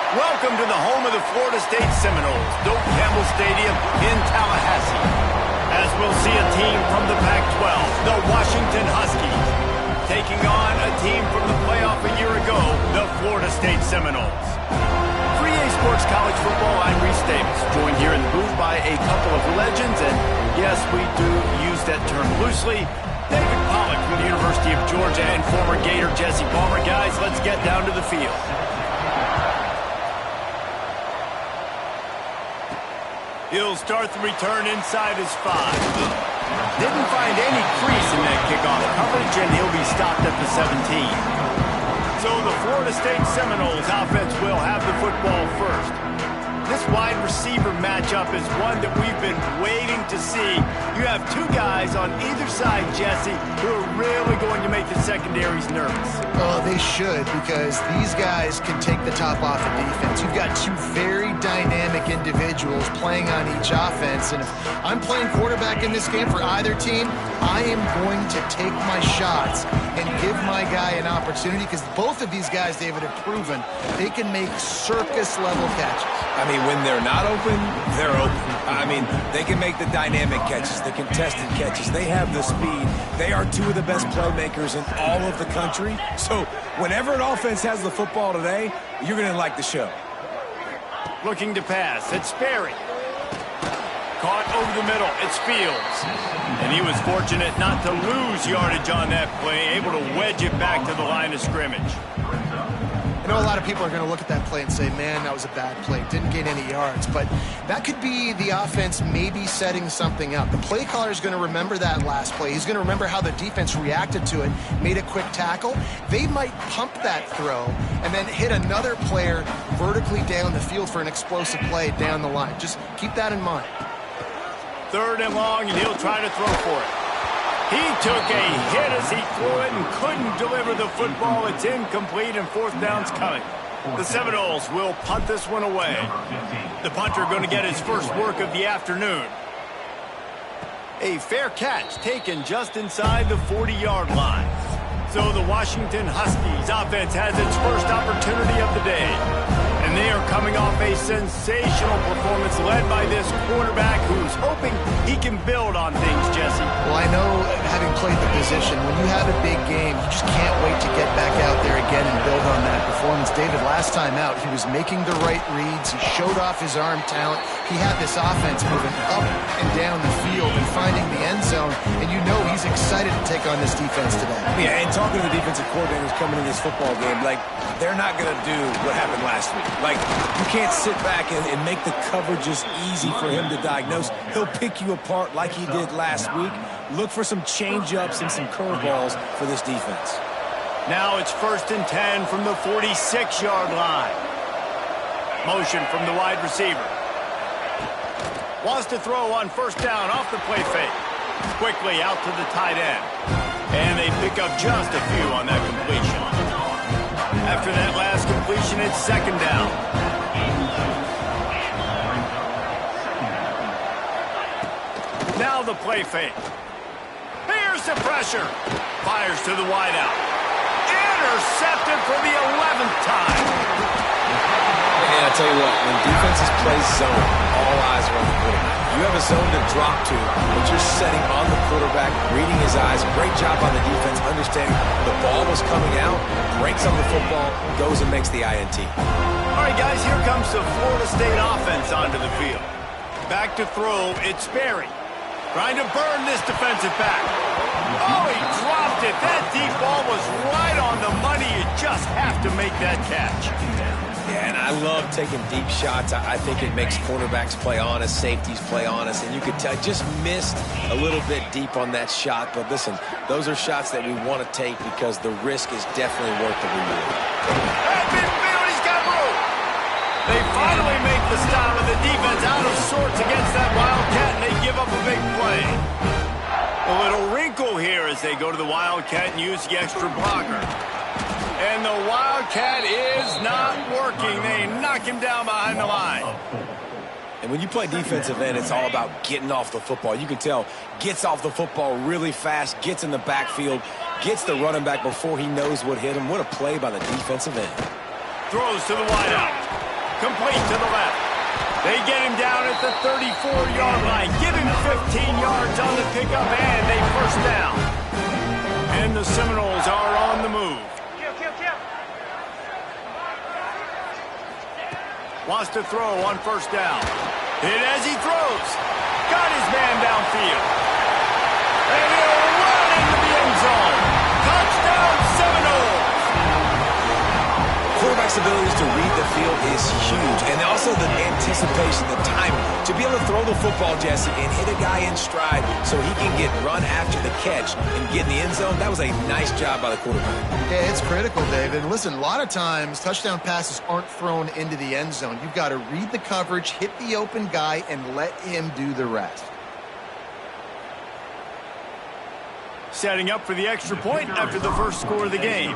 Welcome to the home of the Florida State Seminoles, Doak Campbell Stadium in Tallahassee. As we'll see a team from the Pac-12, the Washington Huskies, taking on a team from the playoff a year ago, the Florida State Seminoles. 3A Sports College Football, I'm Reese Davis, joined here in the booth by a couple of legends, and yes, we do use that term loosely. David Pollock from the University of Georgia and former Gator Jesse Palmer. Guys, let's get down to the field. He'll start the return inside his 5. Didn't find any crease in that kickoff coverage, and he'll be stopped at the 17. So the Florida State Seminoles offense will have the football first. This wide receiver matchup is one that we've been waiting to see. You have two guys on either side, Jesse, who are really going to make the secondaries nervous. Oh, they should, because these guys can take the top off the defense. You've got two very dynamic individuals playing on each offense, and if I'm playing quarterback in this game for either team, I am going to take my shots and give my guy an opportunity, because both of these guys, David, have proven they can make circus-level catches. I mean, when they're not open, they're open. I mean, they can make the dynamic catches, the contested catches. They have the speed. They are two of the best playmakers in all of the country. So whenever an offense has the football today, you're going to like the show. Looking to pass. It's Sperry. Caught over the middle. It's Fields. And he was fortunate not to lose yardage on that play, able to wedge it back to the line of scrimmage. I know a lot of people are going to look at that play and say, man, that was a bad play. Didn't gain any yards. But that could be the offense maybe setting something up. The play caller is going to remember that last play. He's going to remember how the defense reacted to it, made a quick tackle. They might pump that throw and then hit another player vertically down the field for an explosive play down the line. Just keep that in mind. 3rd and long, and he'll try to throw for it. He took a hit as he threw it and couldn't deliver the football. It's incomplete, and 4th down's coming. The Seminoles will punt this one away. The punter going to get his first work of the afternoon. A fair catch taken just inside the 40-yard line. So the Washington Huskies offense has its first opportunity of the day. And they are coming off a sensational performance led by this quarterback who's hoping he can build on things, Jesse. Well, I know, having played the position, when you have a big game, you just can't wait to get back out there again and build on that performance. David, last time out, he was making the right reads. He showed off his arm talent. He had this offense moving up and down the field and finding the end zone. And you know he's excited to take on this defense today. Yeah, and talking to the defensive coordinators coming in this football game, like, they're not going to do what happened last week. Like, you can't sit back and make the coverages easy for him to diagnose. He'll pick you apart like he did last week. Look for some change-ups and some curveballs for this defense. Now it's 1st and 10 from the 46-yard line. Motion from the wide receiver. Wants to throw on 1st down off the play fake. Quickly out to the tight end. And they pick up just a few on that completion. After that last completion, it's 2nd down. Now the play fake. Here's the pressure. Fires to the wideout. Intercepted for the 11th time. And I tell you what, when defenses play zone, all eyes are on the quarterback. You have a zone to drop to, but you're setting on the quarterback, reading his eyes. Great job on the defense, understanding the ball was coming out, breaks on the football, goes and makes the INT. All right, guys, here comes the Florida State offense onto the field. Back to throw, it's Sperry. Trying to burn this defensive back. Oh, he dropped it. That deep ball was right on the money. You just have to make that catch. Yeah, and I love taking deep shots. I think it makes quarterbacks play honest, safeties play honest, and you could tell just missed a little bit deep on that shot. But listen, those are shots that we want to take because the risk is definitely worth the reward. At midfield, he's got room. They finally make the stop, and the defense out of sorts against that Wildcat, and they give up a big play. A little wrinkle here as they go to the Wildcat and use the extra blocker. And the Wildcat is not working. They knock him down behind the line. And when you play defensive end, it's all about getting off the football. You can tell, gets off the football really fast, gets in the backfield, gets the running back before he knows what hit him. What a play by the defensive end. Throws to the wideout. Complete to the left. They get him down at the 34-yard line. Give him 15 yards on the pickup, and they first down. And the Seminoles are on the move. Wants to throw on first down. Hit as he throws. Got his man downfield. And he'll run into the end zone. Touchdown, Seminoles! Quarterback's abilities to read the field is huge, and also the anticipation, the timing. To be able to throw the football, Jesse, and hit a guy in stride so he can get run after the catch and get in the end zone, that was a nice job by the quarterback. Yeah, it's critical, David. Listen, a lot of times touchdown passes aren't thrown into the end zone. You've got to read the coverage, hit the open guy, and let him do the rest. Setting up for the extra point after the first score of the game.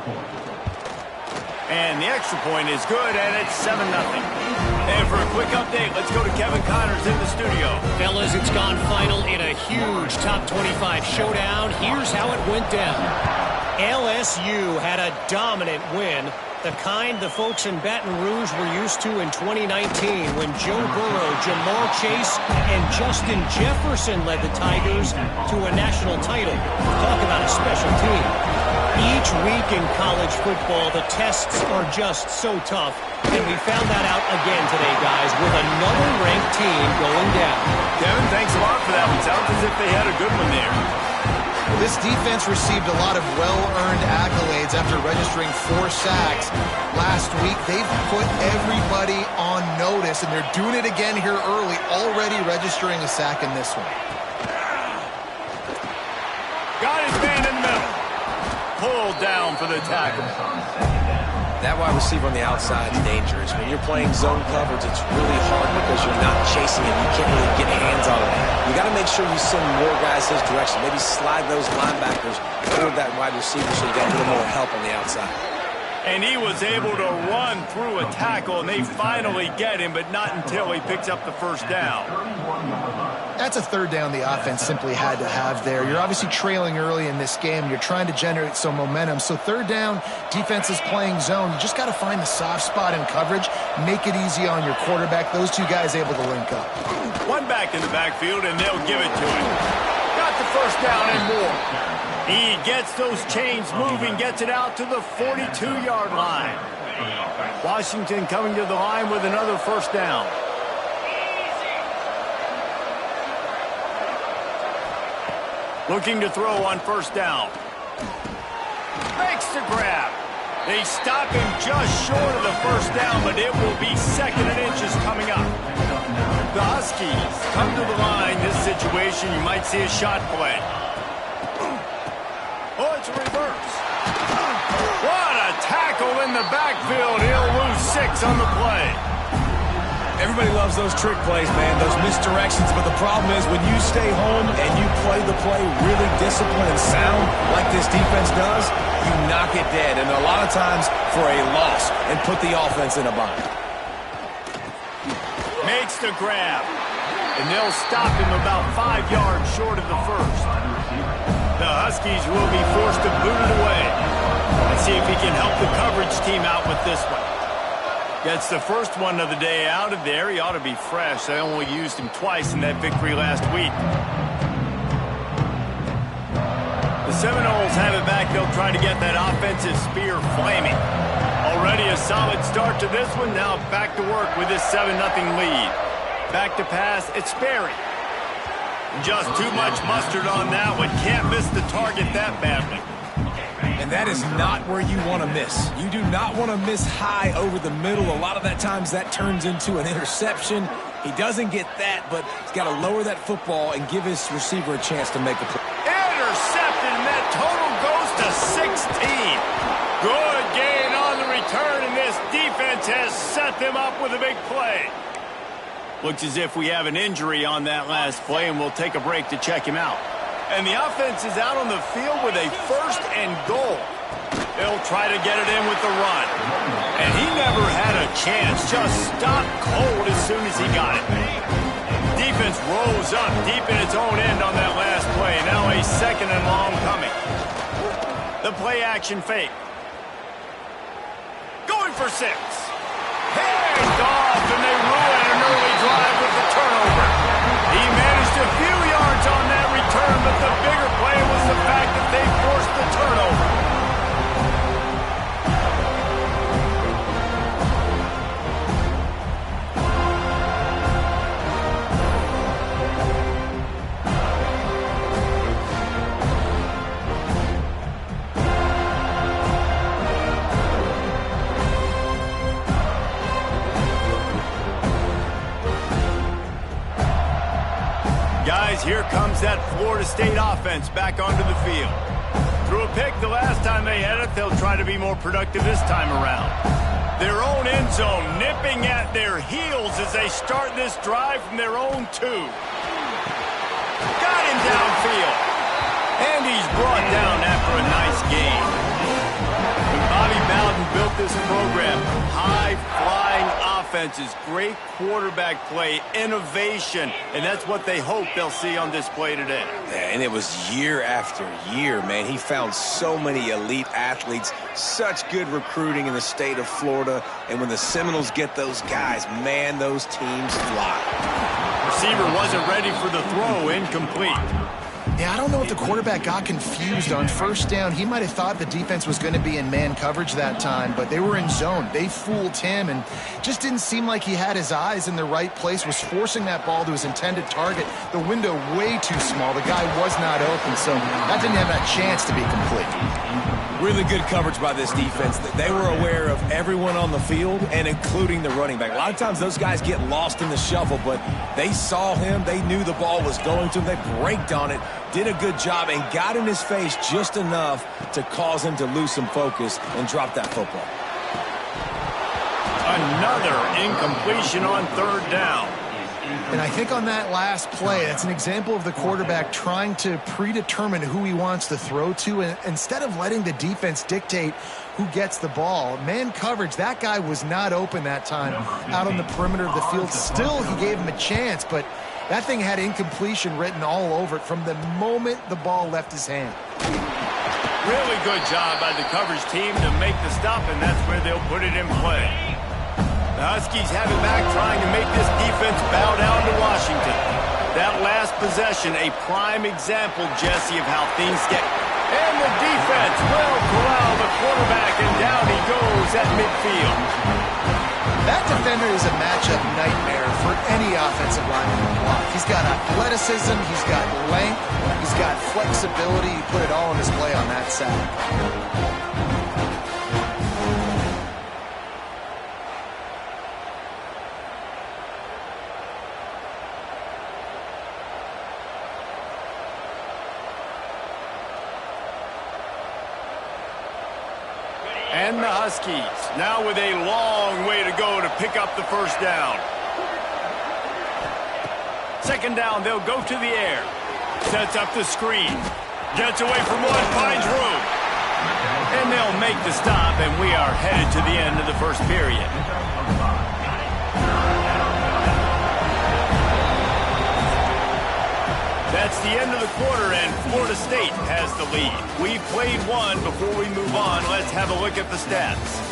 And the extra point is good, and it's 7-0. And for a quick update, let's go to Kevin Connors in the studio. Fellas, it's gone final in a huge top 25 showdown. Here's how it went down. LSU had a dominant win, the kind the folks in Baton Rouge were used to in 2019 when Joe Burrow, Jamar Chase, and Justin Jefferson led the Tigers to a national title. Talk about a special team. Each week in college football, the tests are just so tough, and we found that out again today, guys, with another ranked team going down. Kevin, thanks a lot for that one. Sounds as if they had a good one there. This defense received a lot of well-earned accolades after registering 4 sacks last week. They've put everybody on notice, and they're doing it again here early, already registering a sack in this one. Got his man in the middle. Pulled down for the tackle. That wide receiver on the outside is dangerous. When you're playing zone coverage, it's really hard because you're not chasing him. You can't really get hands on him. You got to make sure you send more guys his direction. Maybe slide those linebackers toward that wide receiver so you got a little more help on the outside. And he was able to run through a tackle, and they finally get him, but not until he picks up the first down. That's a third down the offense simply had to have there. You're obviously trailing early in this game. You're trying to generate some momentum. So third down, defense is playing zone. You just got to find the soft spot in coverage, make it easy on your quarterback. Those two guys able to link up. One back in the backfield, and they'll give it to him. Got the first down and more. He gets those chains moving, gets it out to the 42-yard line. Washington coming to the line with another first down. Looking to throw on first down. Makes the grab. They stop him just short of the first down, but it will be 2nd and inches coming up. The Huskies come to the line. This situation, you might see a shot play. Oh, it's a reverse. What a tackle in the backfield. He'll lose 6 on the play. Everybody loves those trick plays, man, those misdirections, but the problem is when you stay home and you play the play really disciplined and sound like this defense does, you knock it dead, and a lot of times for a loss, and put the offense in a bind. Makes the grab, and they'll stop him about 5 yards short of the first. The Huskies will be forced to boot it away. Let's see if he can help the coverage team out with this one. Gets the first one of the day out of there. He ought to be fresh. They only used him twice in that victory last week. The Seminoles have it back. They'll try to get that offensive spear flaming. Already a solid start to this one. Now back to work with this 7-0 lead. Back to pass. It's Sperry. Just too much mustard on that one. Can't miss the target that badly. And that is not where you want to miss. You do not want to miss high over the middle. A lot of that times that turns into an interception. He doesn't get that, but he's got to lower that football and give his receiver a chance to make a play. Intercepted, and that total goes to 16. Good gain on the return, and this defense has set them up with a big play. Looks as if we have an injury on that last play, and we'll take a break to check him out. And the offense is out on the field with a 1st and goal. They'll try to get it in with the run. And he never had a chance, just stopped cold as soon as he got it. Defense rose up deep in its own end on that last play. Now a 2nd and long coming. The play action fake. Going for 6. Picked off Just a few yards on that return, but the bigger play was the fact that they forced the turnover. Here comes that Florida State offense back onto the field. Threw a pick the last time they had it. They'll try to be more productive this time around. Their own end zone nipping at their heels as they start this drive from their own 2. Got him downfield. And he's brought down after a nice game. When Bobby Bowden built this program, high-flying offenses, great quarterback play, innovation, and that's what they hope they'll see on display today. Yeah, and it was year after year, man. He found so many elite athletes, such good recruiting in the state of Florida, and when the Seminoles get those guys, man, those teams fly. Receiver wasn't ready for the throw, incomplete. Yeah, I don't know if the quarterback got confused on first down. He might have thought the defense was going to be in man coverage that time, but they were in zone. They fooled him and just didn't seem like he had his eyes in the right place, was forcing that ball to his intended target. The window way too small. The guy was not open, so that didn't have that chance to be complete. Really good coverage by this defense. They were aware of everyone on the field and including the running back. A lot of times those guys get lost in the shuffle, but they saw him. They knew the ball was going to him. They braked on it, did a good job, and got in his face just enough to cause him to lose some focus and drop that football. Another incompletion on third down. And I think on that last play, that's an example of the quarterback trying to predetermine who he wants to throw to, and instead of letting the defense dictate who gets the ball. Man coverage, that guy was not open that time out on the perimeter of the field. Still, he gave him a chance, but that thing had incompletion written all over it from the moment the ball left his hand. Really good job by the coverage team to make the stop, and that's where they'll put it in play. The Huskies have it back, trying to make this defense bow down to Washington. That last possession, a prime example, Jesse, of how things get. And the defense will corral the quarterback, and down he goes at midfield. That defender is a matchup nightmare for any offensive lineman to block. He's got athleticism, he's got length, he's got flexibility. He put it all on display on that sack. And the Huskies now with a long way to go to pick up the first down. Second down, they'll go to the air. Sets up the screen. Gets away from one, finds room. And they'll make the stop, and we are headed to the end of the first period. That's the end of the quarter, and Florida State has the lead. We've played one. Before we move on, let's have a look at the stats.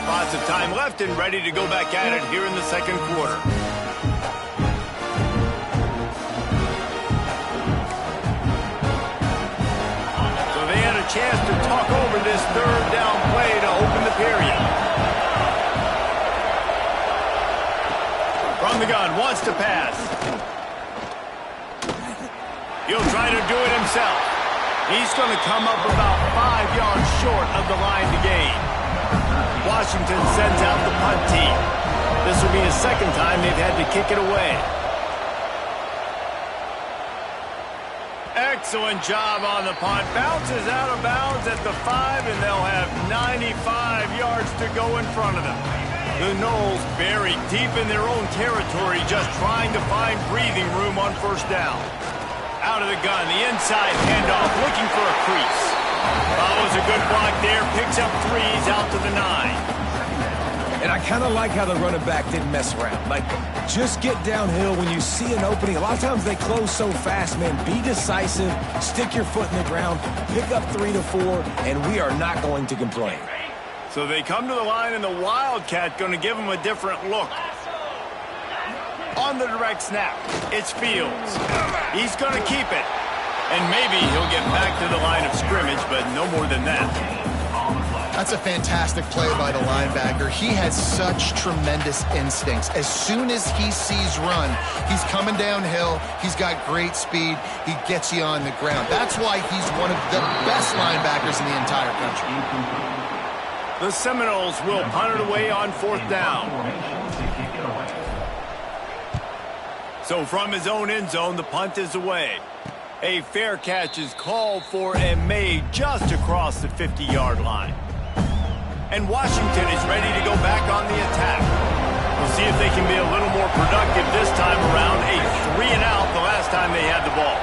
Lots of time left and ready to go back at it here in the second quarter. Chance to talk over this third down play to open the period. From the gun, wants to pass. He'll try to do it himself. He's going to come up about 5 yards short of the line to gain. Washington sends out the punt team. This will be the second time they've had to kick it away. Excellent job on the punt. Bounces out of bounds at the 5, and they'll have 95 yards to go in front of them. The Noles buried deep in their own territory, just trying to find breathing room on first down. Out of the gun, the inside handoff, looking for a crease. Follows a good block there, picks up 3s out to the 9. And I kind of like how the running back didn't mess around. Like, just get downhill when you see an opening. A lot of times they close so fast, man. Be decisive, stick your foot in the ground, pick up 3 to 4, and we are not going to complain. So they come to the line, and the Wildcat going to give them a different look. On the direct snap, it's Fields. He's going to keep it. And maybe he'll get back to the line of scrimmage, but no more than that. That's a fantastic play by the linebacker. He has such tremendous instincts. As soon as he sees run, he's coming downhill. He's got great speed. He gets you on the ground. That's why he's one of the best linebackers in the entire country. The Seminoles will punt it away on 4th down. So from his own end zone, the punt is away. A fair catch is called for and made just across the 50-yard line. And Washington is ready to go back on the attack. We'll see if they can be a little more productive this time around. A 3-and-out the last time they had the ball.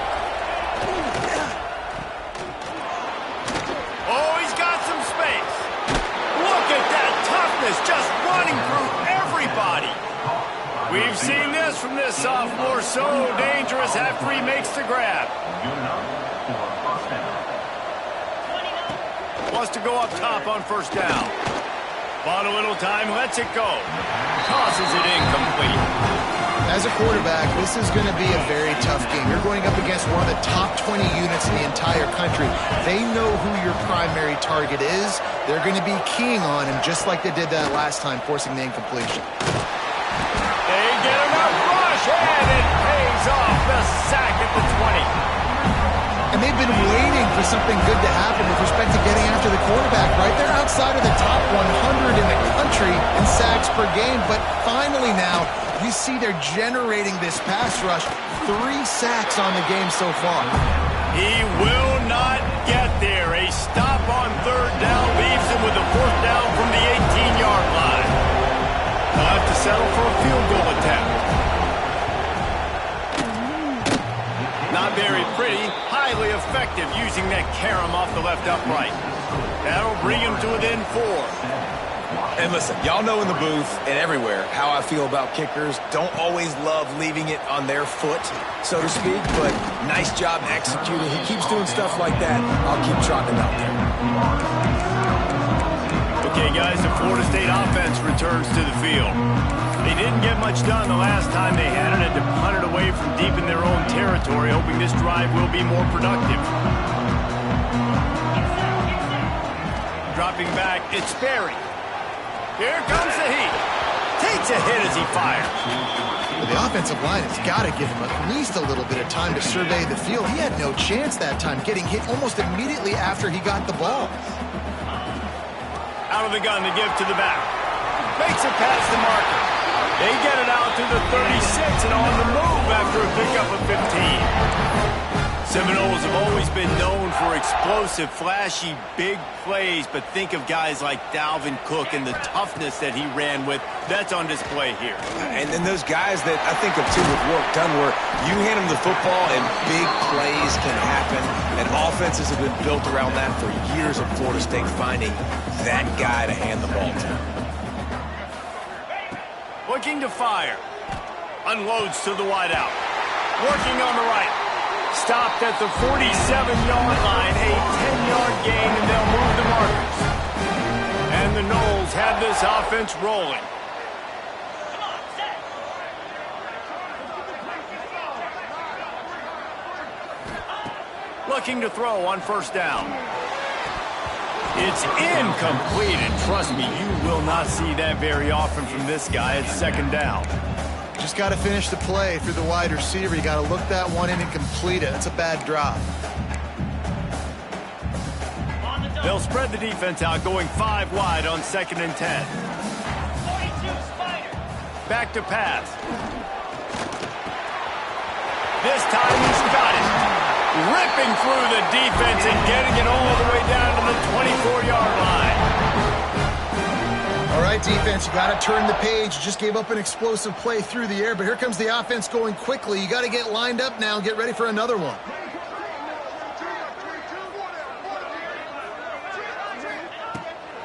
Oh, he's got some space. Look at that toughness, just running through everybody. We've seen this from this sophomore. So dangerous after he makes the grab. Wants to go up top on 1st down. Bought a little time, lets it go. Tosses it incomplete. As a quarterback, this is going to be a very tough game. You're going up against one of the top 20 units in the entire country. They know who your primary target is. They're going to be keying on him just like they did that last time, forcing the incompletion. They get enough rush, and it pays off. The sack at the 20. And they've been waiting for something good to happen with respect to getting after the quarterback, right? They're outside of the top 100 in the country in sacks per game, but finally now, you see they're generating this pass rush. 3 sacks on the game so far. He will not get there. A stop on 3rd down leaves him with a 4th down from the 18-yard line. They'll have to settle for a field goal attempt. Not very pretty, highly effective using that carom off the left upright. That'll bring him to within 4. And listen, y'all know in the booth and everywhere how I feel about kickers. Don't always love leaving it on their foot, so to speak, but nice job executing. He keeps doing stuff like that. I'll keep trotting out there. Okay, guys, the Florida State offense returns to the field. They didn't get much done the last time they had it, to punt it away from deep in their own territory, hoping this drive will be more productive. Dropping back, it's Sperry. Here comes the heat. Takes a hit as he fires. Well, the offensive line has got to give him at least a little bit of time to survey the field. He had no chance that time, getting hit almost immediately after he got the ball. Out of the gun to give to the back. Makes it past the marker. They get it out to the 36 and on the move after a pickup of 15. Seminoles have always been known for explosive, flashy, big plays, but think of guys like Dalvin Cook and the toughness that he ran with. That's on display here. And then those guys that I think of, too, with work done, where you hand them the football and big plays can happen, and offenses have been built around that for years at Florida State, finding that guy to hand the ball to. Looking to fire. Unloads to the wideout. Working on the right. Stopped at the 47-yard line. A 10-yard gain, and they'll move the markers. And the Noles have this offense rolling. Looking to throw on 1st down. It's incomplete, and trust me, you will not see that very often from this guy at 2nd down. Just got to finish the play through the wide receiver. You got to look that one in and complete it. That's a bad drop. They'll spread the defense out, going 5 wide on 2nd and 10. Back to pass. This time he's got it. Ripping through the defense and getting it all the way down to the 24-yard line. All right, defense, you got to turn the page. You just gave up an explosive play through the air, but here comes the offense going quickly. You got to get lined up now and get ready for another one.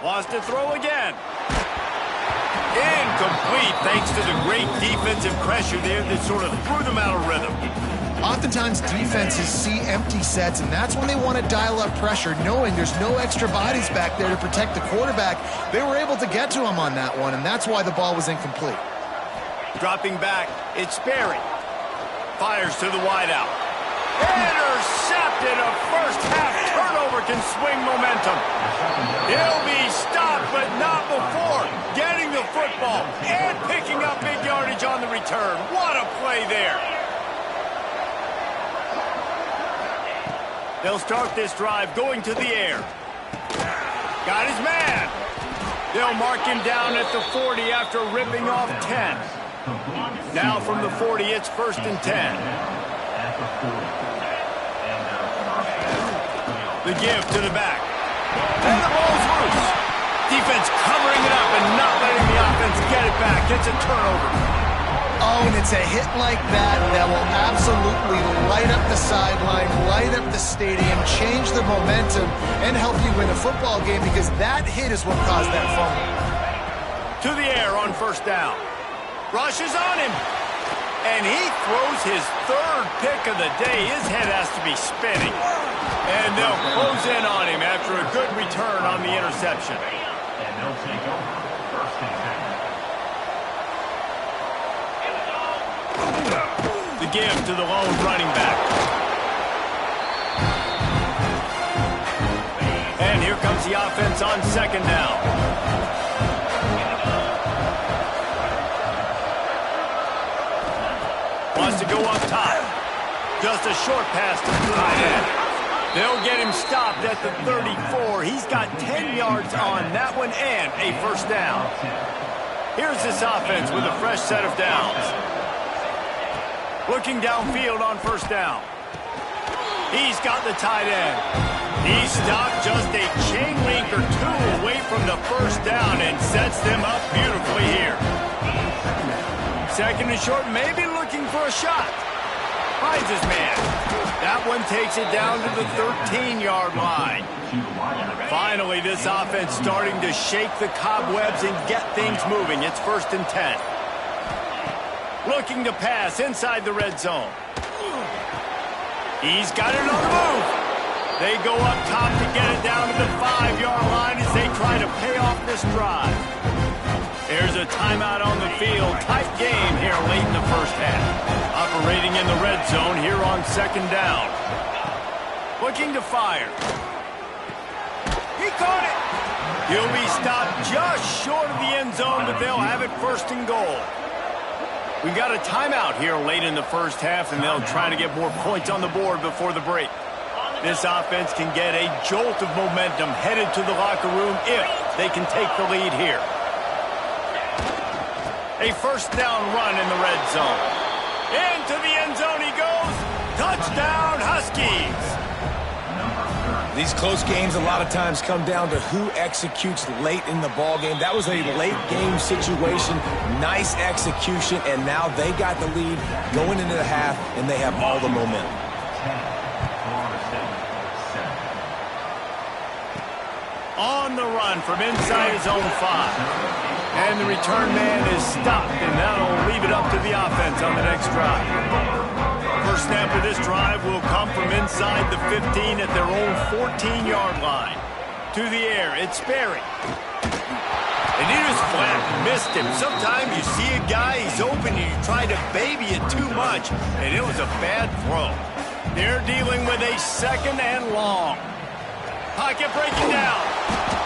Wants to throw again. Incomplete thanks to the great defensive pressure there that sort of threw them out of rhythm. Oftentimes, defenses see empty sets, and that's when they want to dial up pressure, knowing there's no extra bodies back there to protect the quarterback. They were able to get to him on that one, and that's why the ball was incomplete. Dropping back, it's Sperry. Fires to the wideout. Intercepted. A first-half turnover can swing momentum. He'll be stopped, but not before getting the football and picking up big yardage on the return. What a play there. They'll start this drive going to the air. Got his man. They'll mark him down at the 40 after ripping off 10. Now from the 40, it's 1st and 10. The give to the back. And the ball's loose. Defense covering it up and not letting the offense get it back. It's a turnover. Oh, and it's a hit like that that will absolutely light up the sideline, light up the stadium, change the momentum, and help you win a football game because that hit is what caused that fumble. To the air on 1st down. Rush is on him. And he throws his 3rd pick of the day. His head has to be spinning. And they'll close in on him after a good return on the interception. And they'll take over 1st and 10. The give to the lone running back. And here comes the offense on 2nd down. Wants to go up top. Just a short pass to the tight end. They'll get him stopped at the 34. He's got 10 yards on that one and a 1st down. Here's this offense with a fresh set of downs. Looking downfield on 1st down. He's got the tight end. He stopped just a chain link or two away from the 1st down and sets them up beautifully here. 2nd and short, maybe looking for a shot. Finds his man. That one takes it down to the 13-yard line. Finally, this offense starting to shake the cobwebs and get things moving. It's 1st and 10. Looking to pass inside the red zone. He's got it on the move. They go up top to get it down to the 5-yard line as they try to pay off this drive. There's a timeout on the field. Tight game here late in the 1st half. Operating in the red zone here on 2nd down. Looking to fire. He caught it. He'll be stopped just short of the end zone, but they'll have it 1st and goal. We've got a timeout here late in the 1st half, and they'll try to get more points on the board before the break. This offense can get a jolt of momentum headed to the locker room if they can take the lead here. A 1st down run in the red zone. Into the end zone he goes. Touchdown, Huskies. These close games a lot of times come down to who executes late in the ball game. That was a late game situation. Nice execution, and now they got the lead going into the half, and they have all the momentum. On the run from inside his own 5. And the return man is stopped, and that'll leave it up to the offense on the next drive. First snap of this drive will come from inside the 15 at their own 14-yard line. To the air, it's Sperry. And he just flat missed him. Sometimes you see a guy, he's open, and you try to baby it too much, and it was a bad throw. They're dealing with a 2nd and long. Pocket breaking down.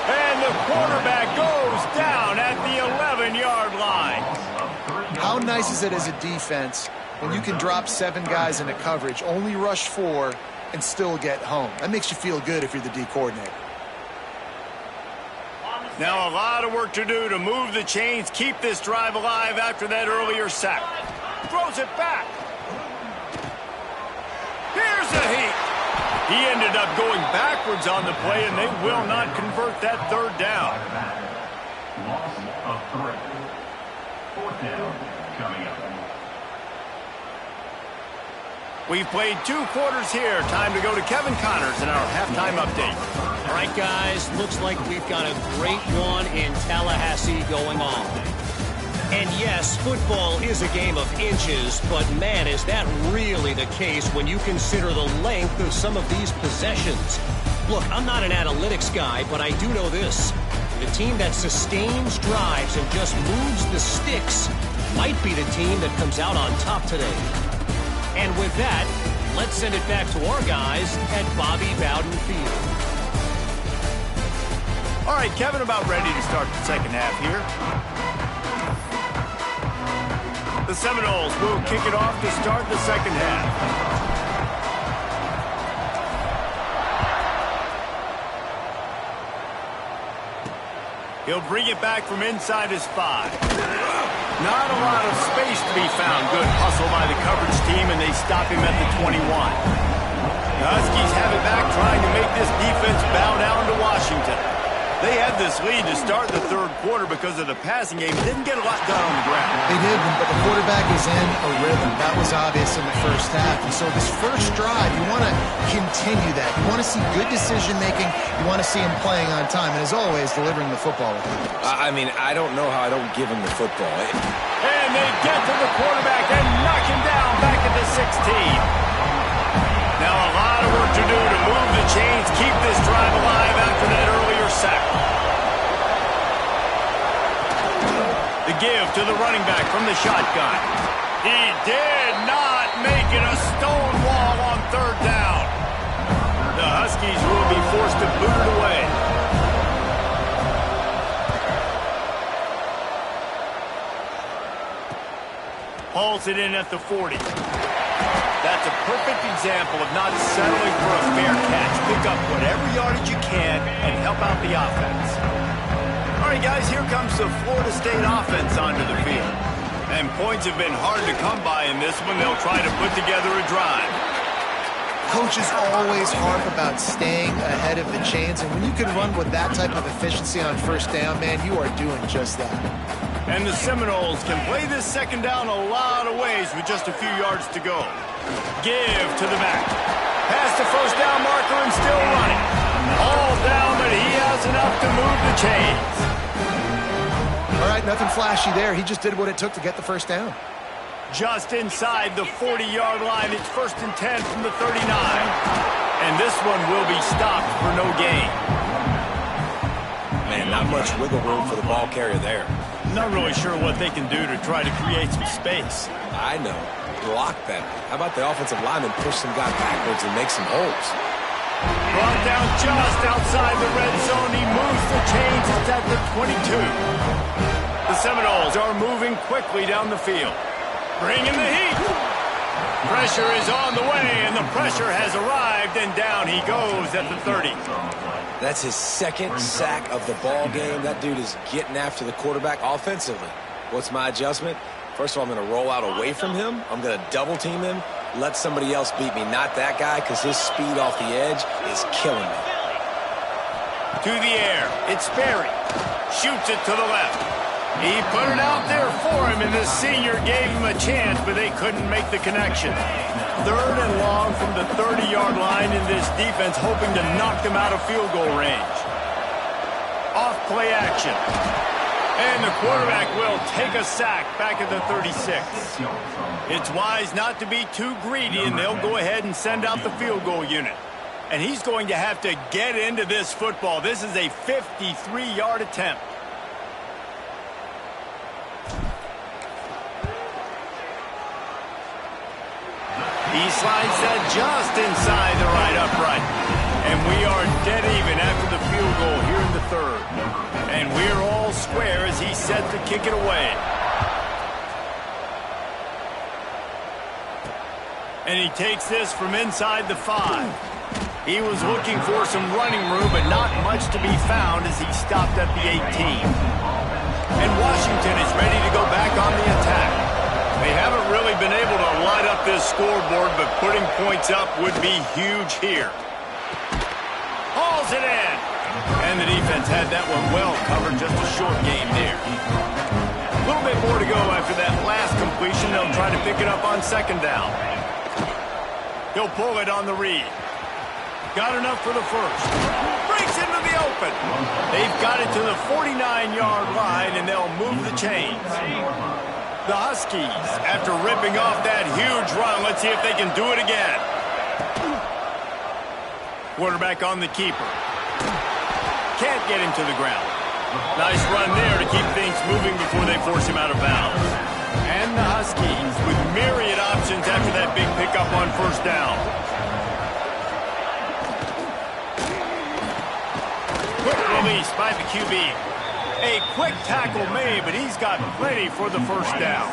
And the quarterback goes down at the 11-yard line. How nice is it as a defense when you can drop 7 guys into coverage, only rush 4, and still get home? That makes you feel good if you're the D coordinator. Now a lot of work to do to move the chains, keep this drive alive after that earlier sack. Throws it back. Here's a heat. He ended up going backwards on the play, and they will not convert that 3rd down. Loss of 3. 4th down coming up. We've played 2 quarters here. Time to go to Kevin Connors in our halftime update. All right, guys, looks like we've got a great one in Tallahassee going on. And yes, football is a game of inches, but man, is that really the case when you consider the length of some of these possessions. Look, I'm not an analytics guy, but I do know this. The team that sustains drives and just moves the sticks might be the team that comes out on top today. And with that, let's send it back to our guys at Bobby Bowden Field. All right, Kevin, about ready to start the second half here. The Seminoles will kick it off to start the second half. He'll bring it back from inside his 5. Not a lot of space to be found. Good hustle by the coverage team, and they stop him at the 21. The Huskies have it back, trying to make this defense bow down to Washington. They had this lead to start the third quarter because of the passing game. Didn't get a lot done on the ground. They did, but the quarterback is in a rhythm. That was obvious in the first half. And so this first drive, you want to continue that. You want to see good decision-making. You want to see him playing on time. And as always, delivering the football. I mean, I don't know how I don't give him the football. And they get to the quarterback and knock him down back at the 16. Now a lot of work to do to move the chains, keep this drive alive after that earlier sack. The give to the running back from the shotgun. He did not make it a stone wall on third down. The Huskies will be forced to boot it away. Hauls it in at the 40. That's a perfect example of not settling for a fair catch. Pick up whatever yardage you can and help out the offense. All right, guys, here comes the Florida State offense onto the field. And points have been hard to come by in this one. They'll try to put together a drive. Coaches always harp about staying ahead of the chains, and when you can run with that type of efficiency on first down, man, you are doing just that. And the Seminoles can play this second down a lot of ways with just a few yards to go. Give to the back. Past the first down marker and still running. All down, but he has enough to move the chains. All right, nothing flashy there. He just did what it took to get the first down. Just inside the 40-yard line. It's 1st and 10 from the 39. And this one will be stopped for no gain. Man, not much wiggle room for the ball carrier there. Not really sure what they can do to try to create some space. I know. Block better. How about the offensive lineman push some guy backwards and make some holes? Brought down just outside the red zone. He moves the chains. It's at the 22. The Seminoles are moving quickly down the field. Bringing the heat. Pressure is on the way, and the pressure has arrived, and down he goes at the 30. That's his second sack of the ball game. That dude is getting after the quarterback offensively. What's my adjustment? First of all, I'm going to roll out away from him. I'm going to double team him. Let somebody else beat me, not that guy, because his speed off the edge is killing me. To the air. It's Berry. Shoots it to the left. He put it out there for him, and the senior gave him a chance, but they couldn't make the connection. 3rd and long from the 30-yard line in this defense, hoping to knock them out of field goal range. Off play action. And the quarterback will take a sack back at the 36. It's wise not to be too greedy, and they'll go ahead and send out the field goal unit. And he's going to have to get into this football. This is a 53-yard attempt. He slides that just inside the right upright. And we are dead even after the field goal here in the 3rd. And we're all square as he's set to kick it away. And he takes this from inside the 5. He was looking for some running room, but not much to be found as he stopped at the 18. And Washington is ready to go back on the attack. They haven't really been able to light up this scoreboard, but putting points up would be huge here. Hauls it in. And the defense had that one well covered, just a short game there. A little bit more to go after that last completion. They'll try to pick it up on 2nd down. He'll pull it on the read. Got enough for the 1st. Breaks into to the open. They've got it to the 49-yard line, and they'll move the chains. The Huskies, after ripping off that huge run, let's see if they can do it again. Quarterback on the keeper. Can't get him to the ground. Nice run there to keep things moving before they force him out of bounds. And the Huskies with myriad options after that big pickup on first down. Quick release by the QB. A quick tackle made, but he's got plenty for the first down.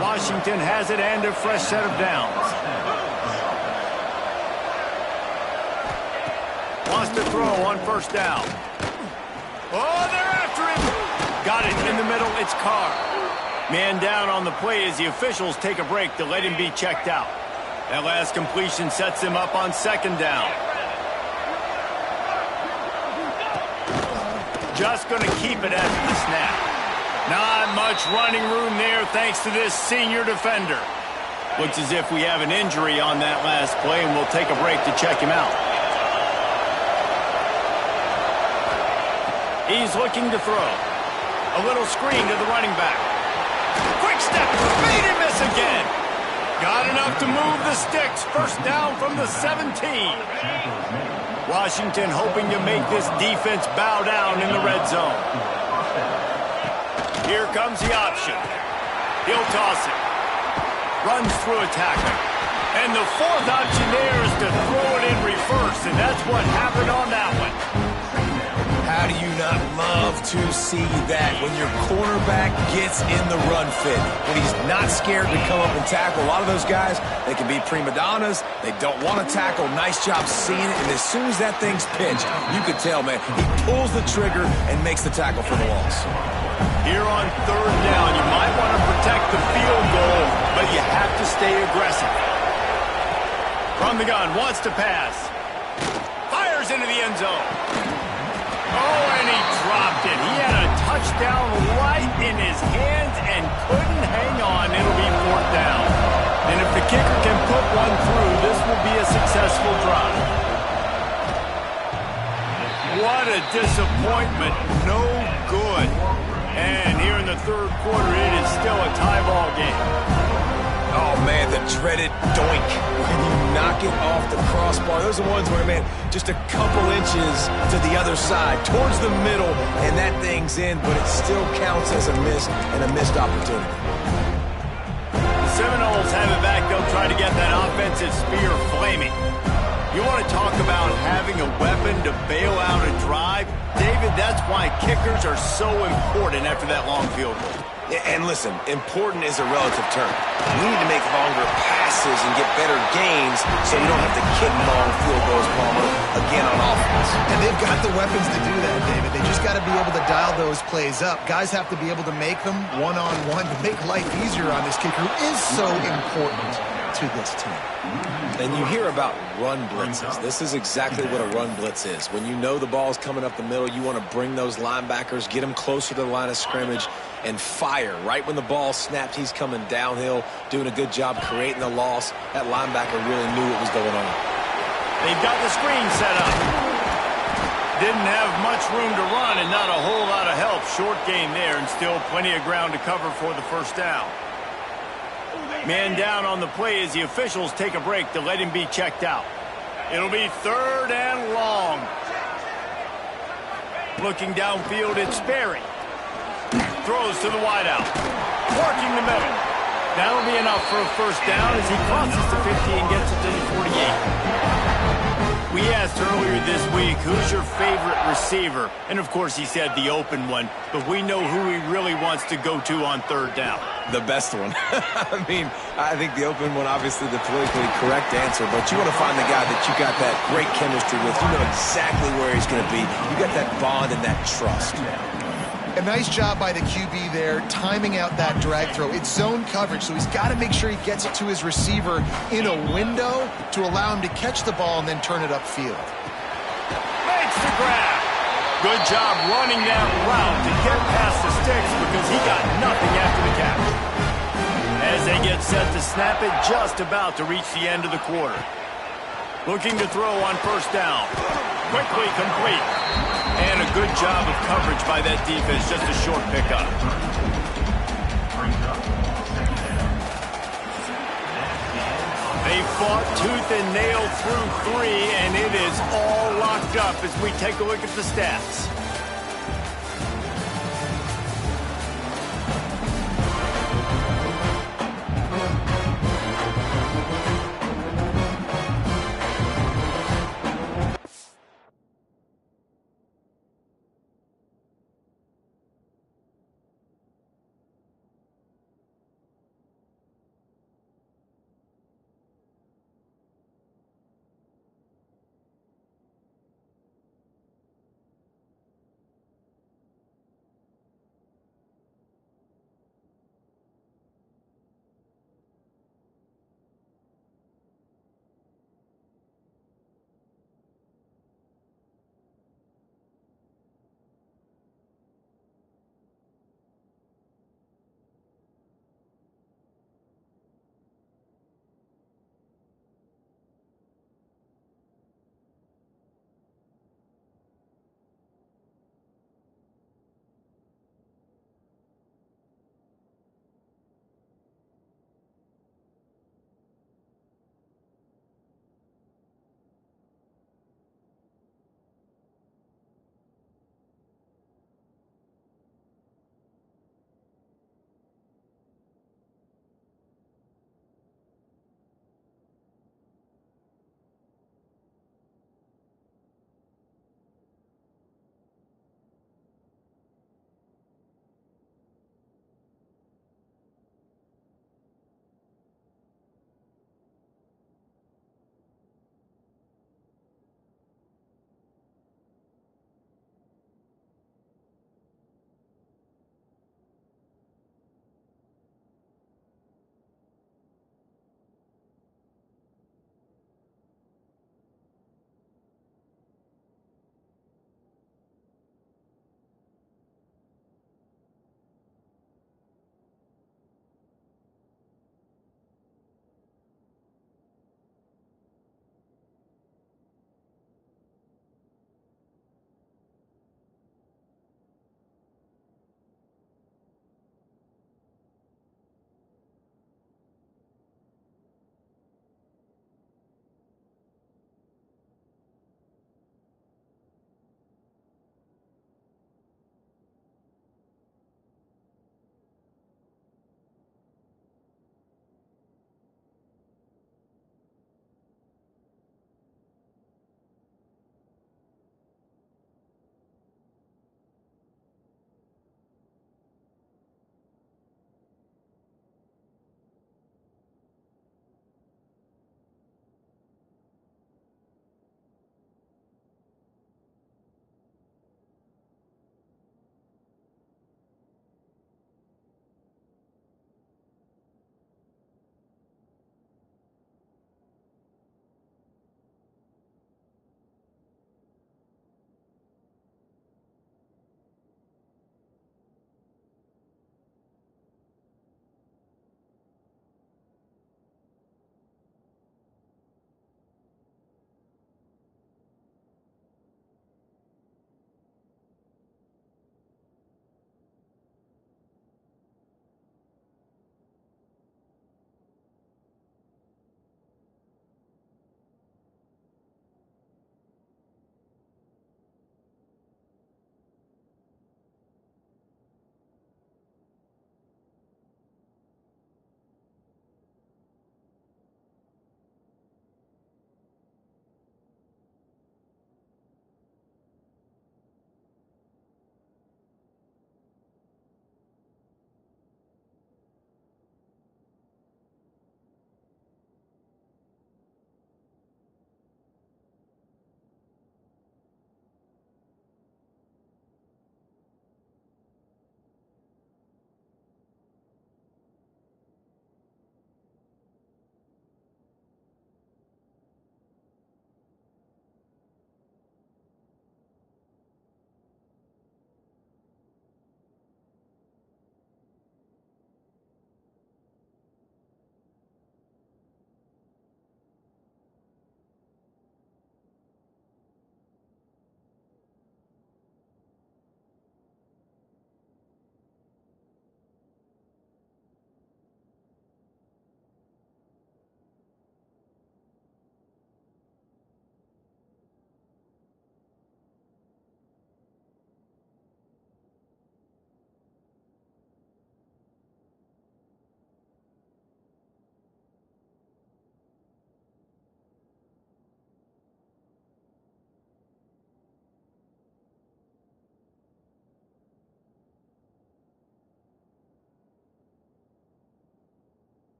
Washington has it and a fresh set of downs. Wants to throw on first down. Oh, they're after him. Got it in the middle. It's Carr. Man down on the play as the officials take a break to let him be checked out. That last completion sets him up on second down. Just going to keep it after the snap. Not much running room there thanks to this senior defender. Looks as if we have an injury on that last play, and we'll take a break to check him out. He's looking to throw. A little screen to the running back. Quick step. Made him miss again. Got enough to move the sticks. First down from the 17. Washington hoping to make this defense bow down in the red zone. Here comes the option. He'll toss it. Runs through a tackle. And the fourth option there is to throw it in reverse, and that's what happened on that one. How do you not love to see that when your cornerback gets in the run fit? When he's not scared to come up and tackle. A lot of those guys, they can be prima donnas. They don't want to tackle. Nice job seeing it. And as soon as that thing's pitched, you can tell, man, he pulls the trigger and makes the tackle for the loss. Here on third down, you might want to protect the field goal, but you have to stay aggressive. From the gun, wants to pass. Fires into the end zone. Oh, and he dropped it. He had a touchdown right in his hands and couldn't hang on. It'll be fourth down. And if the kicker can put one through, this will be a successful drive. What a disappointment. No good. And here in the third quarter, it is still a tie ball game. Oh, man, the dreaded doink. When you knock it off the crossbar, those are ones where, man, just a couple inches to the other side, towards the middle, and that thing's in, but it still counts as a miss and a missed opportunity. The Seminoles have it back. They'll try to get that offensive spear flaming. You want to talk about having a weapon to bail out a drive? David, that's why kickers are so important after that long field goal. And listen, important is a relative term. We need to make longer passes and get better gains so we don't have to kick long field goals, Palmer, again on offense. And they've got the weapons to do that, David. They just got to be able to dial those plays up. Guys have to be able to make them one-on-one to make life easier on this kicker, who is so important to this team. And you hear about run blitzes. This is exactly what a run blitz is. When you know the ball's coming up the middle, you want to bring those linebackers, get them closer to the line of scrimmage, and fire. Right when the ball snapped, he's coming downhill, doing a good job creating the loss. That linebacker really knew what was going on. They've got the screen set up. Didn't have much room to run and not a whole lot of help. Short gain there and still plenty of ground to cover for the first down. Man down on the play as the officials take a break to let him be checked out. It'll be third and long. Looking downfield, it's Sperry. Throws to the wideout. Working the middle. That'll be enough for a first down as he crosses the 50 and gets it to the 48. We asked earlier this week, who's your favorite receiver? And, of course, he said the open one. But we know who he really wants to go to on third down. The best one. I mean, I think the open one, obviously the politically correct answer, but you want to find the guy that you got that great chemistry with. You know exactly where he's going to be. You got that bond and that trust. A nice job by the QB there, timing out that drag throw. It's zone coverage, so he's got to make sure he gets it to his receiver in a window to allow him to catch the ball and then turn it upfield. Makes the grab. Good job running that route to get past the sticks because he got nothing after the catch. As they get set to snap it, just about to reach the end of the quarter. Looking to throw on first down. Quickly complete. And a good job of coverage by that defense. Just a short pickup. They fought tooth and nail through 3, and it is all locked up as we take a look at the stats.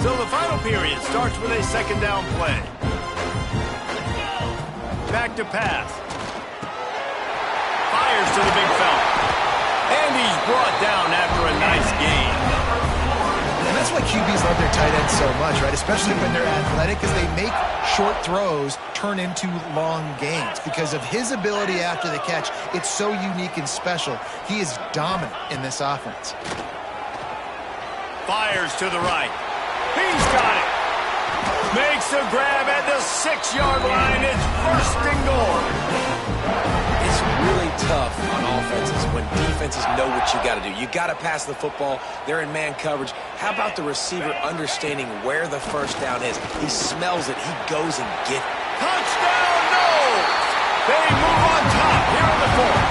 So the final period starts with a second down play. Back to pass. Fires to the big fella. And he's brought down after a nice gain. And that's why QBs love their tight ends so much, right? Especially when they're athletic, because they make short throws turn into long gains. Because of his ability after the catch, it's so unique and special. He is dominant in this offense. Fires to the right. He's got it. Makes a grab at the 6-yard line. It's first and goal. It's really tough on offenses when defenses know what you got to do. You got to pass the football. They're in man coverage. How about the receiver understanding where the first down is? He smells it. He goes and gets it. Touchdown, no! They move on top here in the fourth.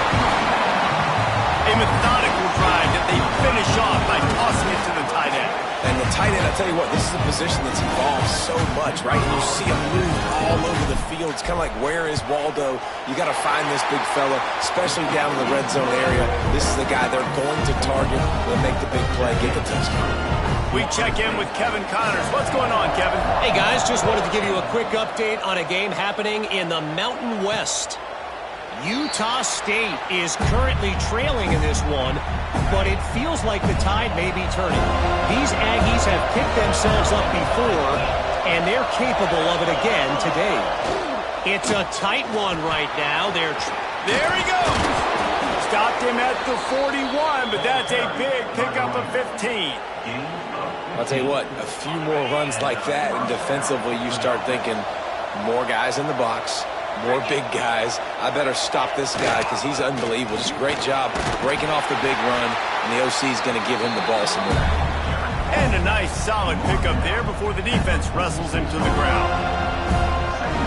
A methodical drive that they finish off by tossing it to the tight end. And the tight end, I'll tell you what, this is a position that's evolved so much, right? You see him move all over the field. It's kind of like, where is Waldo? You got to find this big fella, especially down in the red zone area. This is the guy they're going to target. They'll make the big play, get the touchdown. We check in with Kevin Connors. What's going on, Kevin? Hey, guys, just wanted to give you a quick update on a game happening in the Mountain West. Utah State is currently trailing in this one, but it feels like the tide may be turning. These Aggies have picked themselves up before, and they're capable of it again today. It's a tight one right now. There he goes. Stopped him at the 41, but that's a big pickup of 15. I'll tell you what, a few more runs like that, and defensively you start thinking more guys in the box, more big guys. I better stop this guy because he's unbelievable. Just a great job breaking off the big run, and the OC is going to give him the ball some more. And a nice solid pickup there before the defense wrestles him to the ground.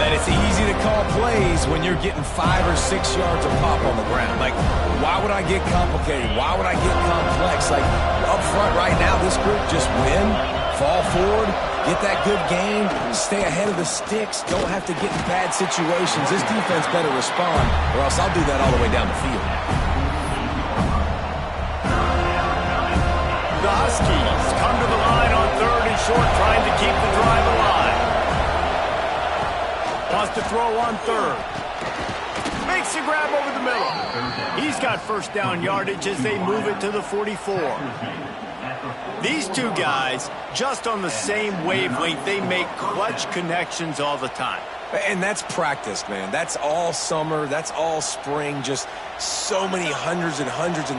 And it's easy to call plays when you're getting 5 or 6 yards of pop on the ground. Like, why would I get complicated? Why would I get complex? Like, up front right now, this group just win, fall forward, get that good game, stay ahead of the sticks, don't have to get in bad situations. This defense better respond, or else I'll do that all the way down the field. The Huskies come to the line on 3rd and short, trying to keep the drive alive. Wants to throw on 3rd. Makes a grab over the middle. He's got first down yardage as they move it to the 44. These two guys, just on the same wavelength, they make clutch connections all the time. And that's practice, man. That's all summer. That's all spring. Just so many hundreds and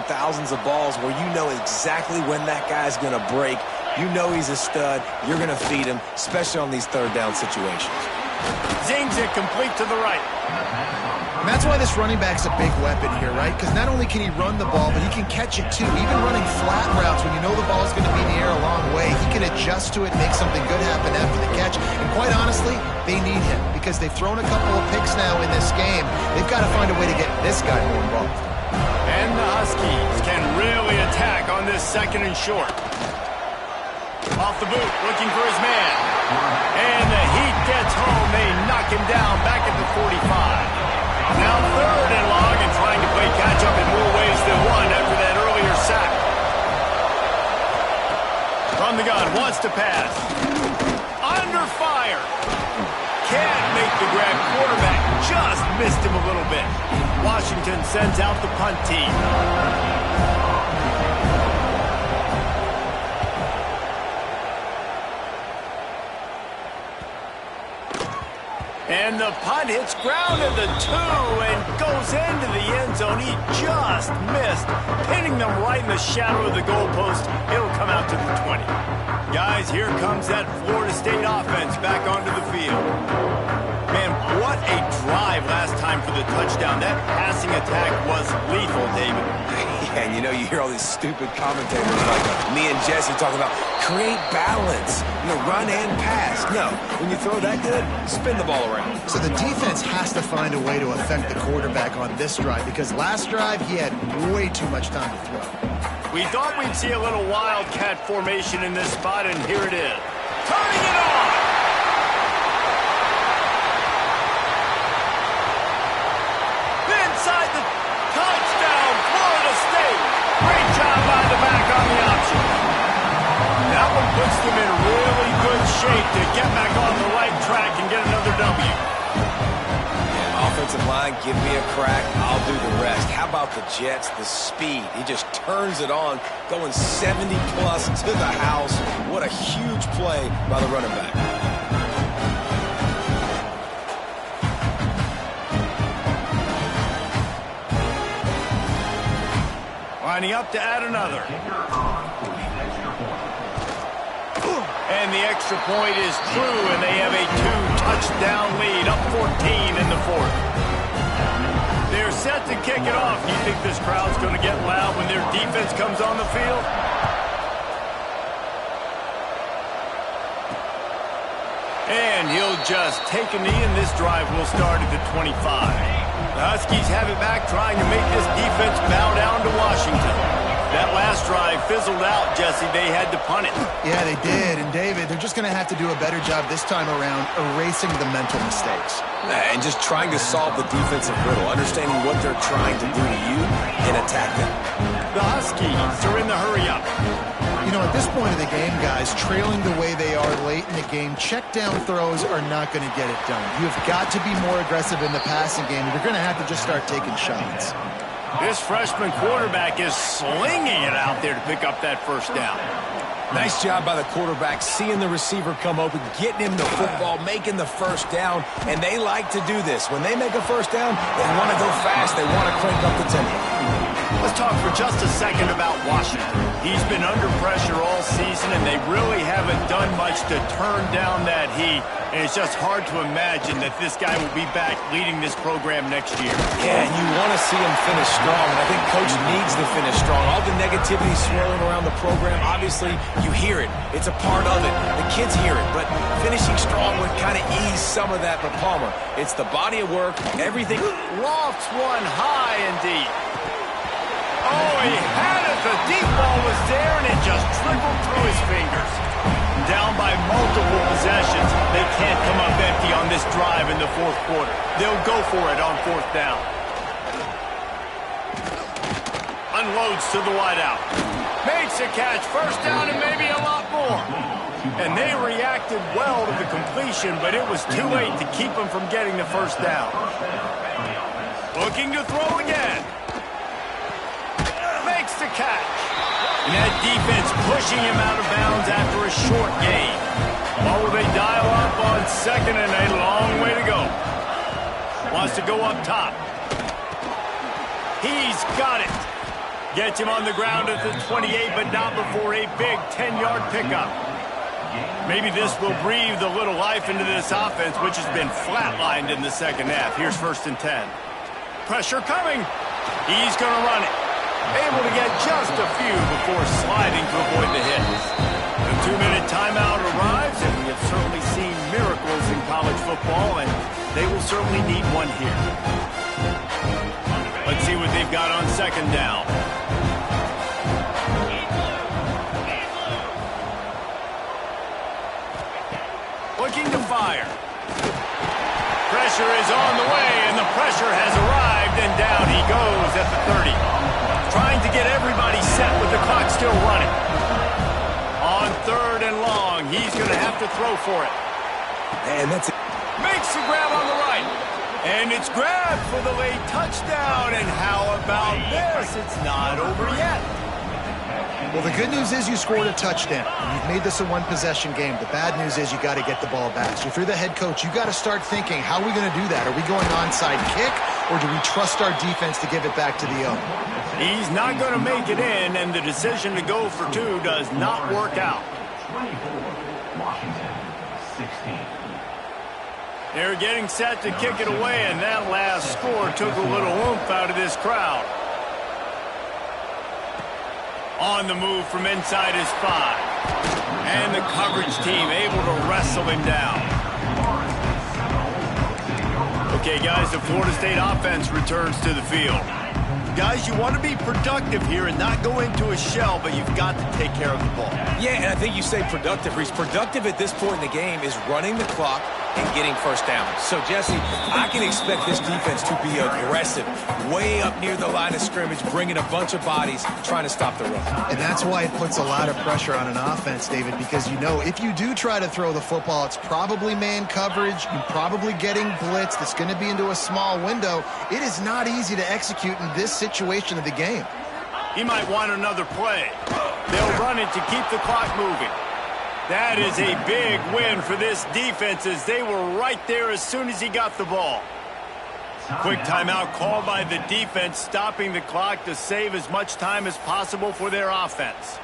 thousands of balls where you know exactly when that guy's going to break. You know he's a stud. You're going to feed him, especially on these 3rd down situations. Zings it complete to the right. And that's why this running back's a big weapon here, right? Because not only can he run the ball, but he can catch it too. Even running flat routes when you know the ball's going to be in the air a long way, he can adjust to it, make something good happen after the catch. And quite honestly, they need him because they've thrown a couple of picks now in this game. They've got to find a way to get this guy more involved. And the Huskies can really attack on this 2nd and short. Off the boot, looking for his man. And the heat gets home. They knock him down back at the 45. Now 3rd and long and trying to play catch-up in more ways than one after that earlier sack. From the gun, wants to pass. Under fire. Can't make the grab. Quarterback just missed him a little bit. Washington sends out the punt team. And the punt hits ground at the 2 and goes into the end zone. He just missed, pinning them right in the shadow of the goalpost. It'll come out to the 20. Guys, here comes that Florida State offense back onto the field. Man, what a drive last time for the touchdown. That passing attack was lethal, David. Yeah, and you know, you hear all these stupid commentators like me and Jesse talking about create balance, you know, run and pass. No, when you throw that good, spin the ball around. So the defense has to find a way to affect the quarterback on this drive because last drive he had way too much time to throw. We thought we'd see a little wildcat formation in this spot, and here it is. Turning it on! Inside the touchdown, Florida State. Great job by the back on the option. That one puts them in really good point to get back on the right track and get another W. Yeah, offensive line, give me a crack, I'll do the rest. How about the Jets, the speed? He just turns it on, going 70-plus to the house. What a huge play by the running back. Lining up to add another. And the extra point is true, and they have a 2-touchdown lead, up 14 in the fourth. They're set to kick it off. Do you think this crowd's going to get loud when their defense comes on the field? And he'll just take a knee, and this drive will start at the 25. The Huskies have it back, trying to make this defense bow down to Washington. That last drive fizzled out, Jesse. They had to punt it. Yeah, they did. And, David, they're just going to have to do a better job this time around erasing the mental mistakes. And just trying to solve the defensive riddle, understanding what they're trying to do to you and attack them. The Huskies are in the hurry-up. You know, at this point of the game, guys, trailing the way they are late in the game, check-down throws are not going to get it done. You've got to be more aggressive in the passing game. You're going to have to just start taking shots. This freshman quarterback is slinging it out there to pick up that first down. Nice job by the quarterback, seeing the receiver come open, getting him the football, making the first down, and they like to do this. When they make a first down, they want to go fast. They want to crank up the tempo. Let's talk for just a second about Washington. He's been under pressure all season, and they really haven't done much to turn down that heat. And it's just hard to imagine that this guy will be back leading this program next year. Yeah, and you want to see him finish strong, and I think Coach needs to finish strong. All the negativity swirling around the program, obviously, you hear it. It's a part of it. The kids hear it, but finishing strong would kind of ease some of that for Palmer. It's the body of work, everything. Lofts one high and deep. Oh, he had it. The deep ball was there, and it just trickled through his fingers. Down by multiple possessions. They can't come up empty on this drive in the fourth quarter. They'll go for it on fourth down. Unloads to the wideout. Makes a catch. First down and maybe a lot more. And they reacted well to the completion, but it was too late to keep them from getting the first down. Looking to throw again. Makes the catch. And that defense pushing him out of bounds after a short gain. Or will they dial up on second and a long way to go? Wants to go up top. He's got it. Gets him on the ground at the 28, but not before a big 10-yard pickup. Maybe this will breathe a little life into this offense, which has been flatlined in the second half. Here's 1st and 10. Pressure coming. He's going to run it. Able to get just a few before sliding to avoid the hits. The 2-minute timeout arrives, and we have certainly seen miracles in college football, and they will certainly need one here. Let's see what they've got on second down. Looking to fire. Pressure is on the way, and the pressure has arrived, and down he goes at the 30. Trying to get everybody set with the clock still running. On 3rd and long, he's going to have to throw for it. And that's it. Makes the grab on the right. And it's grabbed for the late touchdown. And how about this? It's not over yet. Well, the good news is you scored a touchdown. You've made this a one-possession game. The bad news is you got to get the ball back. So if you're the head coach, you got to start thinking, how are we going to do that? Are we going onside kick, or do we trust our defense to give it back to the owner? He's not going to make it in, and the decision to go for two does not work out. 24, Washington, 16. They're getting set to kick it away, and that last score took a little oomph out of this crowd. On the move from inside his 5. And the coverage team able to wrestle him down. Okay, guys, the Florida State offense returns to the field. Guys, you want to be productive here and not go into a shell, but you've got to take care of the ball. Yeah, and I think you say productive. He's productive at this point in the game is running the clock, and getting first down. So, Jesse, I can expect this defense to be aggressive, way up near the line of scrimmage, bringing a bunch of bodies, trying to stop the run. And that's why it puts a lot of pressure on an offense, David, because you know if you do try to throw the football, it's probably man coverage. You're probably getting blitzed. It's going to be into a small window. It is not easy to execute in this situation of the game. He might want another play. They'll run it to keep the clock moving. That is a big win for this defense as they were right there as soon as he got the ball. Quick timeout called by the defense, stopping the clock to save as much time as possible for their offense.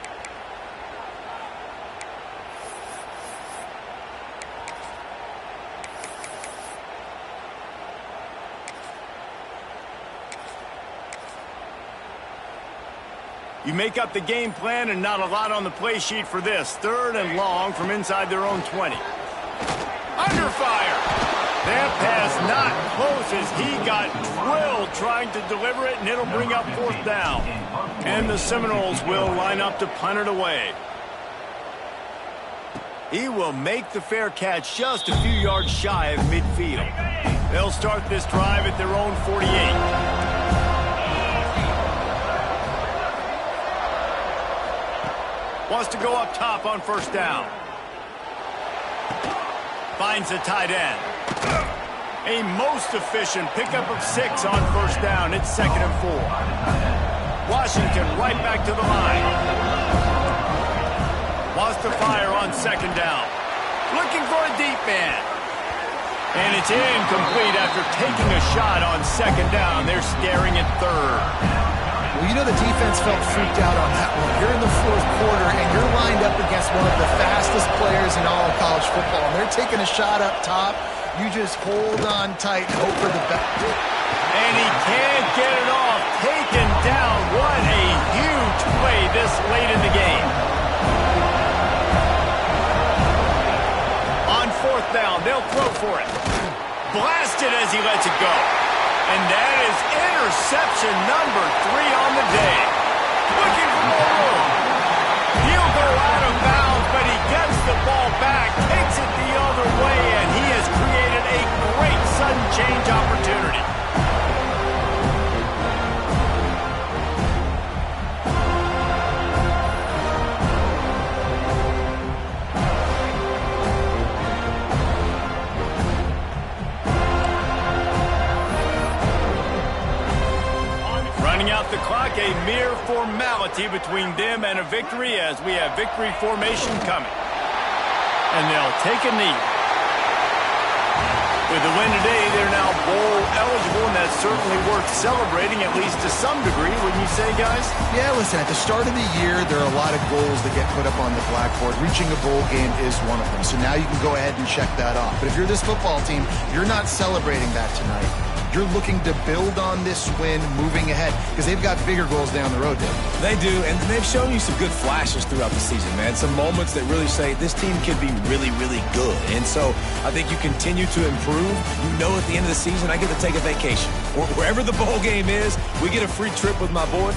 You make up the game plan and not a lot on the play sheet for this. 3rd and long from inside their own 20. Under fire. That pass not close as he got drilled trying to deliver it, and it'll bring up 4th down. And the Seminoles will line up to punt it away. He will make the fair catch just a few yards shy of midfield. They'll start this drive at their own 48. Wants to go up top on 1st down. Finds the tight end. A most efficient pickup of 6 on 1st down. It's 2nd and 4. Washington right back to the line. Wants to fire on 2nd down. Looking for a deep man. And it's incomplete after taking a shot on 2nd down. They're staring at 3rd. Well, you know the defense felt freaked out on that one. You're in the 4th quarter, and you're lined up against one of the fastest players in all of college football. And they're taking a shot up top. You just hold on tight and hope for the best. And he can't get it off. Taken down. What a huge play this late in the game. On 4th down, they'll throw for it. Blasted as he lets it go. And that is interception number 3 on the day. Looking for more room. He'll go out of bounds, but he gets the ball back, takes it the other way, and he has created a great sudden change opportunity. Out the clock, a mere formality between them and a victory as we have victory formation coming. And they'll take a knee. With the win today, they're now bowl eligible, and that's certainly worth celebrating, at least to some degree, wouldn't you say, guys? Yeah, listen, at the start of the year, there are a lot of goals that get put up on the blackboard. Reaching a bowl game is one of them. So now you can go ahead and check that off. But if you're this football team, you're not celebrating that tonight. You're looking to build on this win moving ahead because they've got bigger goals down the road, Dave. They do, and they've shown you some good flashes throughout the season, man. Some moments that really say this team can be really, really good. And so I think you continue to improve. You know at the end of the season, I get to take a vacation. Wherever the bowl game is, we get a free trip with my boy.